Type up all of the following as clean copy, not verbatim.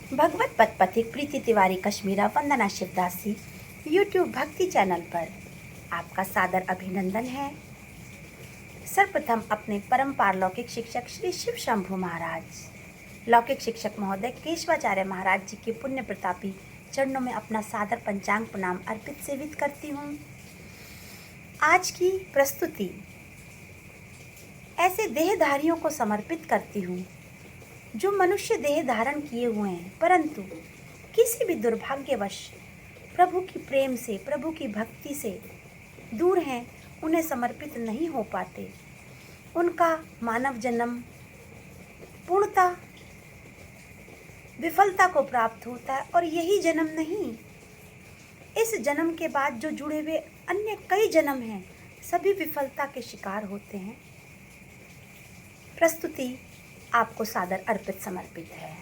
भगवत पथ पथिक प्रीति तिवारी कश्मीरा वंदना शिवदासी यूट्यूब भक्ति चैनल पर आपका सादर अभिनंदन है। सर्वप्रथम अपने परम पारलौकिक शिक्षक श्री शिव शंभु महाराज, लौकिक शिक्षक महोदय केशवाचार्य महाराज जी के पुण्य प्रतापी चरणों में अपना सादर पंचांग प्रणाम अर्पित सेवित करती हूँ। आज की प्रस्तुति ऐसे देहधारियों को समर्पित करती हूँ जो मनुष्य देह धारण किए हुए हैं, परंतु किसी भी दुर्भाग्यवश प्रभु की प्रेम से, प्रभु की भक्ति से दूर हैं, उन्हें समर्पित नहीं हो पाते। उनका मानव जन्म पूर्णता विफलता को प्राप्त होता है, और यही जन्म नहीं, इस जन्म के बाद जो जुड़े हुए अन्य कई जन्म हैं, सभी विफलता के शिकार होते हैं। प्रस्तुति आपको सादर अर्पित समर्पित है।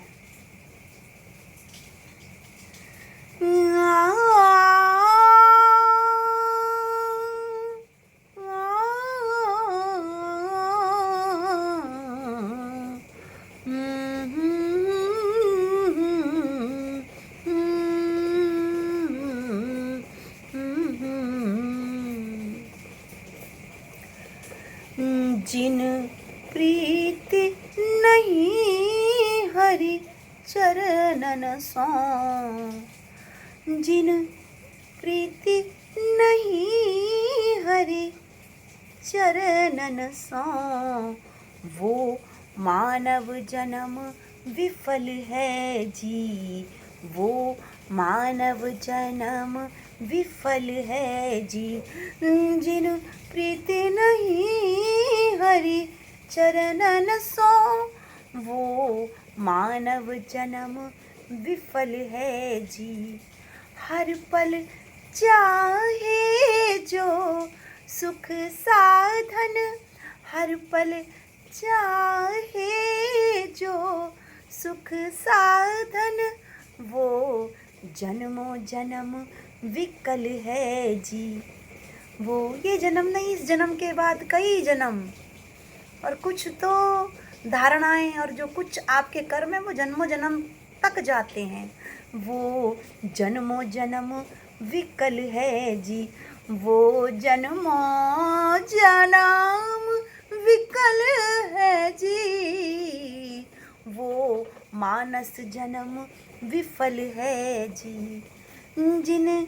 जिन प्रीति नहीं हरि चरणन सो, जिन प्रीति नहीं हरि चरणन सो, वो मानव जन्म विफल है जी, वो मानव जन्म विफल है जी। जिन प्रीति नहीं हरि चरणन सो, वो मानव जन्म विफल है जी। हर पल चाहे जो सुख साधन, हर पल चाहे जो सुख साधन, वो जन्मों जन्म विकल है जी। वो ये जन्म नहीं, इस जन्म के बाद कई जन्म, और कुछ तो धारणाएं और जो कुछ आपके कर्म है वो जन्मों जन्म तक जाते हैं। वो जन्मों जन्म विकल है जी, वो जन्मों जन्म विकल है जी, वो मानस जन्म विफल है जी। जिन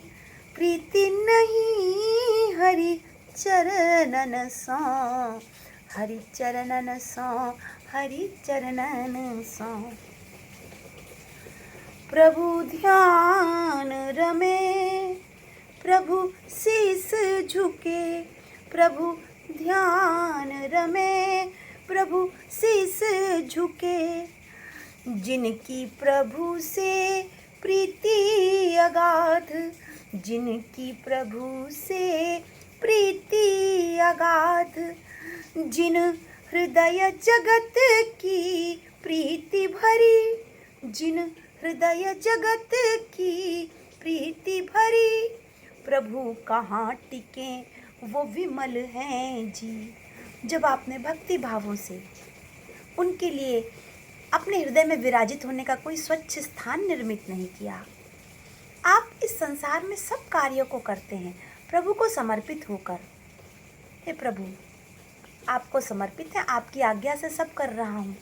प्रीति नहीं हरि चरणन सो, हरि चरणन सो, हरि चरणन सो। प्रभु ध्यान रमे, प्रभु शीस झुके, प्रभु ध्यान रमे, प्रभु शीस झुके। जिनकी प्रभु से प्रीति अगाध, जिनकी प्रभु से प्रीति अगाध, जिन हृदय जगत की प्रीति भरी, जिन हृदय जगत की प्रीति भरी, प्रभु कहाँ टिके वो विमल हैं जी। जब आपने भक्ति भावों से उनके लिए अपने हृदय में विराजित होने का कोई स्वच्छ स्थान निर्मित नहीं किया, आप इस संसार में सब कार्यों को करते हैं प्रभु को समर्पित होकर। हे प्रभु, आपको समर्पित है, आपकी आज्ञा से सब कर रहा हूँ,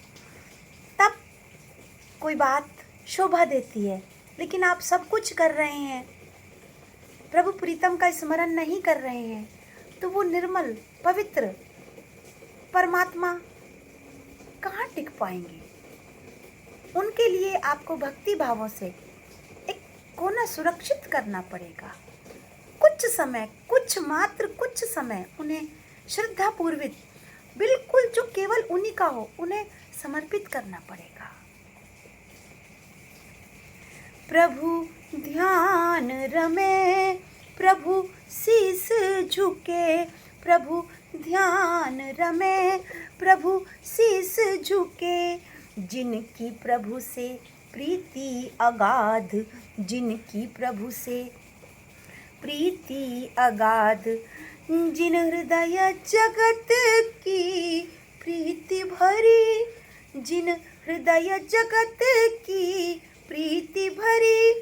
तब कोई बात शोभा देती है। लेकिन आप सब कुछ कर रहे हैं, प्रभु प्रीतम का स्मरण नहीं कर रहे हैं, तो वो निर्मल पवित्र परमात्मा कहाँ टिक पाएंगे। उनके लिए आपको भक्ति भावों से एक कोना सुरक्षित करना पड़ेगा। कुछ समय, कुछ मात्र कुछ समय उन्हें श्रद्धापूर्वक, बिल्कुल जो केवल उन्हीं का हो, उन्हें समर्पित करना पड़ेगा। प्रभु ध्यान रमे, प्रभु शीस झुके, प्रभु ध्यान रमे, प्रभु शीस झुके। जिनकी प्रभु से प्रीति अगाध, जिनकी प्रभु से प्रीति अगाध, जिन हृदय जगत की प्रीति भरी, जिन हृदय जगत की प्रीति भरी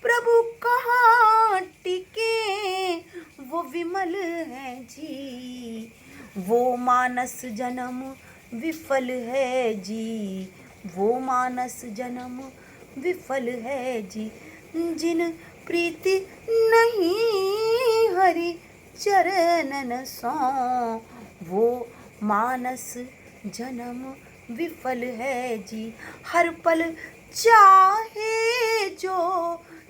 प्रभु कहाँ टिके, वो विमल है जी, वो मानस जन्म विफल है जी, वो मानस जन्म विफल है जी। जिन प्रीति नहीं हरि चरणन सो, वो मानस जन्म विफल है जी। हर पल चाहे जो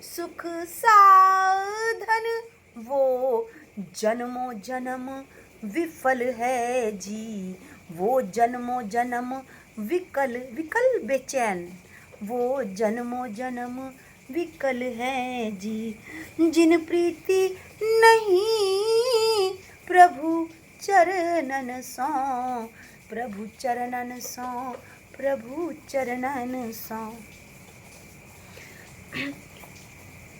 सुख साधन, वो जन्मों जन्म विफल है जी, वो जन्मों जन्म विकल बेचैन, वो जन्मों जन्म विकल है जी। जिन प्रीति नहीं प्रभु चरणन सो, प्रभु चरणन सो, प्रभु चरणन सो।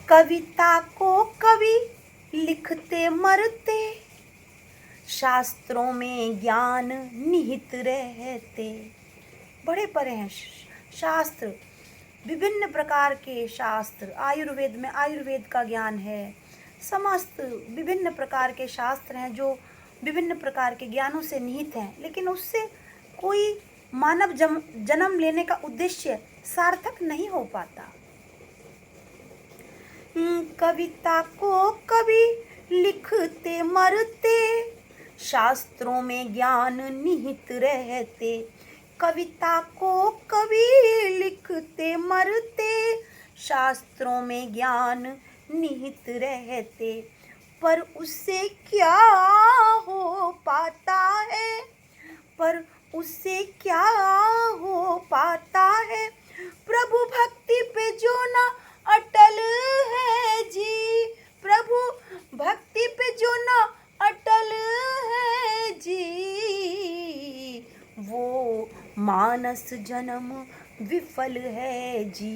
कविता को कवि लिखते मरते, शास्त्रों में ज्ञान निहित रहते। बड़े पढ़े हैं शास्त्र, विभिन्न प्रकार के शास्त्र। आयुर्वेद में आयुर्वेद का ज्ञान है, समस्त विभिन्न प्रकार के शास्त्र हैं जो विभिन्न प्रकार के ज्ञानों से निहित हैं, लेकिन उससे कोई मानव जन्म लेने का उद्देश्य सार्थक नहीं हो पाता। कविता को कवि लिखते मरते, शास्त्रों में ज्ञान निहित रहते। कविता को कवि लिखते मरते, शास्त्रों में ज्ञान निहित रहते। पर उससे क्या हो पाता है, पर उससे क्या हो पाता है, प्रभु भक्ति पे जो ना अटल है जी, प्रभु भक्ति पे जो ना अटल है जी, वो मानस जन्म विफल है जी,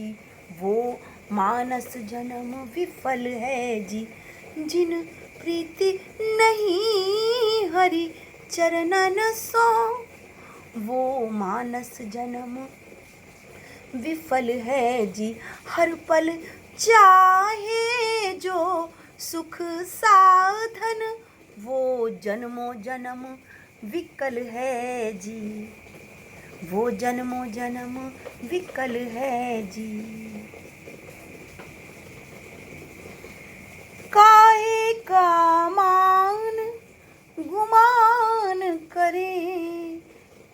वो मानस जन्म विफल है जी। जिन प्रीति नहीं हरि चरणन सो, वो मानस जन्म विफल है जी। हर पल चाहे जो सुख साधन, वो जन्मों जन्म विकल है जी, वो जन्मों जन्म विकल है जी। काहे का मान गुमान करें,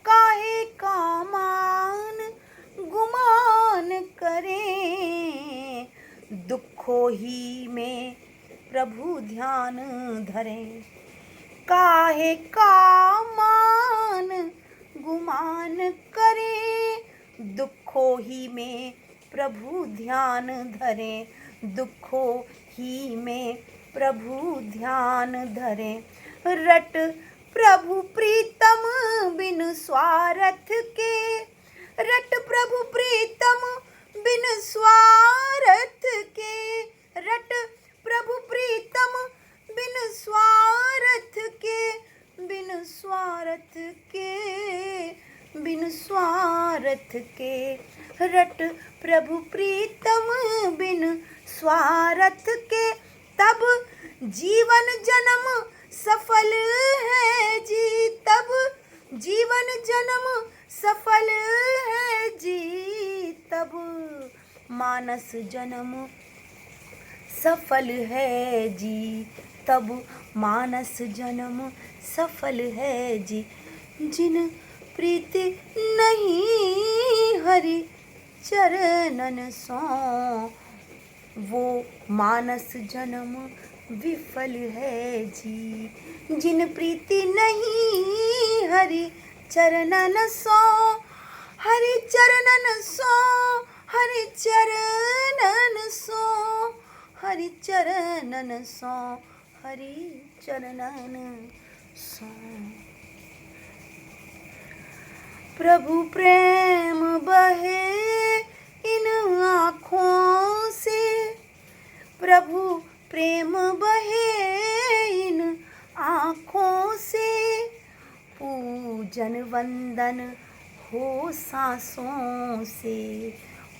काहे का मान गुमान करें, दुखों ही में प्रभु ध्यान धरें। काहे का मान गुमान करें, दुखों ही में प्रभु ध्यान धरें, दुखों ही में प्रभु ध्यान धरें। रट प्रभु प्रीतम बिन स्वार्थ के, रट प्रभु प्रीतम बिन स्वार्थ के, रट प्रभु प्रीतम बिन स्वार्थ के, बिन स्वार्थ के, बिन स्वार्थ के, रट प्रभु प्रीतम बिन स्वार्थ के, तब जीवन जन्म सफल है जी, तब जीवन जन्म सफल है जी, तब मानस जन्म सफल है जी, तब मानस जन्म सफल है जी। जिन प्रीति नहीं हरि चरणन सो, वो मानस जन्म विफल है जी। जिन प्रीति नहीं हरि चरणन सो, हरि चरणन सो, हरि चरणन सो, हरि चरणन सो, हरि चरणन सो। प्रभु प्रेम बहे इन आँखों से, प्रभु प्रेम बहे इन आँखों से, पूजन वंदन हो सांसों से,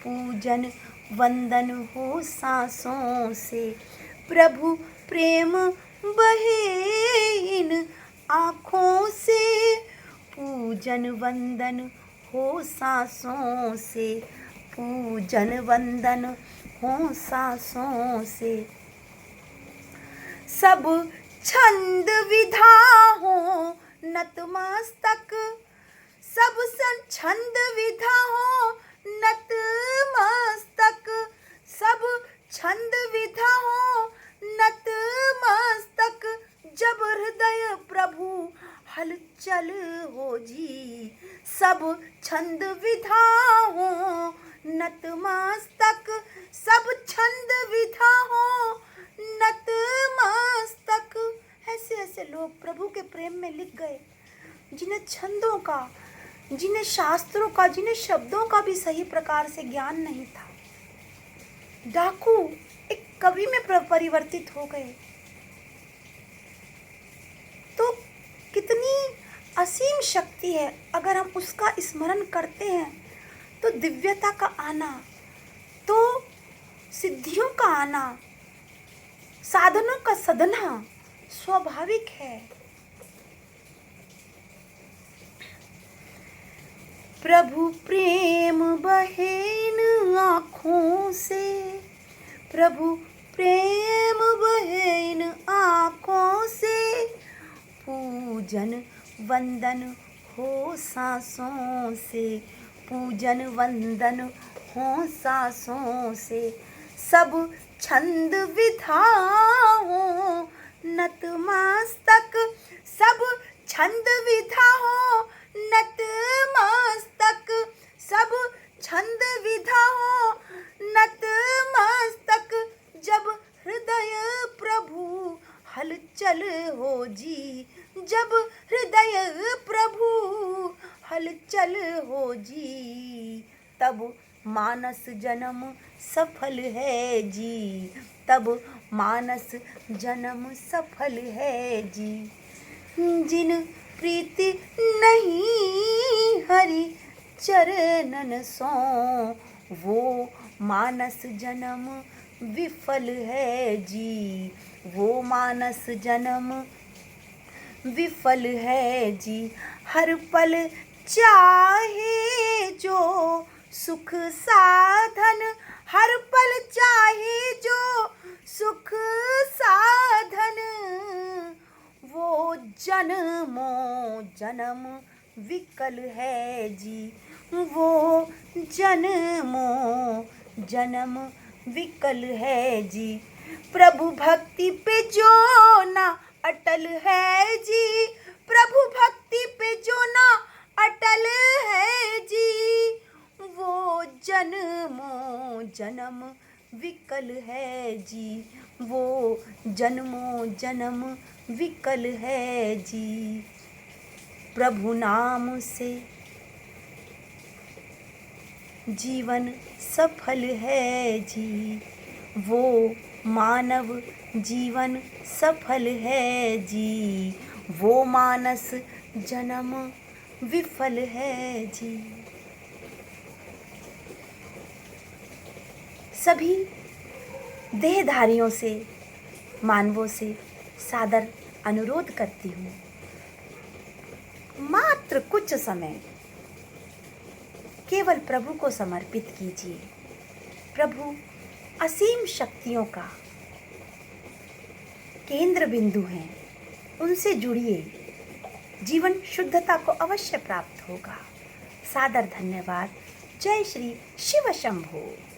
पूजन वंदन हो सांसों से, प्रभु प्रेम बहे इन आँखों से, पूजन वंदन हो सांसों से, पूजन वंदन हो सांसों से। सब छंद विधा हो नतमस्तक, सब छंद विधा हो नतमस्तक, सब छंद विधा हो नतमस्तक, जब हृदय प्रभु हलचल हो जी, सब छंद विधा हो नतमस्तक, सब छंद विधा हो नतमस्तक। ऐसे ऐसे लोग प्रभु के प्रेम में लिख गए, जिन्हें छंदों का, जिन्हें शास्त्रों का, जिन्हें शब्दों का भी सही प्रकार से ज्ञान नहीं था। डाकू एक कवि में परिवर्तित हो गए। तो कितनी असीम शक्ति है अगर हम उसका स्मरण करते हैं, तो दिव्यता का आना, तो सिद्धियों का आना, साधनों का सदना स्वाभाविक है। प्रभु प्रेम बहे इन आँखों से, प्रभु प्रेम बहे इन आँखों से, पूजन वंदन हो सांसों से, पूजन वंदन हो सांसों से, सब छंद विधा हो नतमस्तक, सब छंद विधा हो नतमस्तक, सब छंद विधा हो नतमस्तक, जब हृदय प्रभु हलचल हो जी, जब हृदय प्रभु हलचल हो जी, तब मानस जन्म सफल है जी, तब मानस जन्म सफल है जी। जिन प्रीति नहीं हरि चरणन सो, वो मानस जन्म विफल है जी, वो मानस जन्म विफल है जी। हर पल चाहे जो सुख साधन, हर पल चाहे जो सुख साधन, वो जन्मों जन्म विकल है जी, वो जन्मों जन्म विकल है जी। प्रभु भक्ति पे जो ना अटल है जी, प्रभु भक्ति पे जो ना अटल है जी, वो जन्मों जन्म विकल है जी, वो जन्मों जन्म विकल है जी। प्रभु नाम से जीवन सफल है जी, वो मानव जीवन सफल है जी, वो मानस जन्म विफल है जी। सभी देहधारियों से, मानवों से सादर अनुरोध करती हूँ, मात्र कुछ समय केवल प्रभु को समर्पित कीजिए। प्रभु असीम शक्तियों का केंद्र बिंदु हैं, उनसे जुड़िए, जीवन शुद्धता को अवश्य प्राप्त होगा। सादर धन्यवाद। जय श्री शिव शंभो।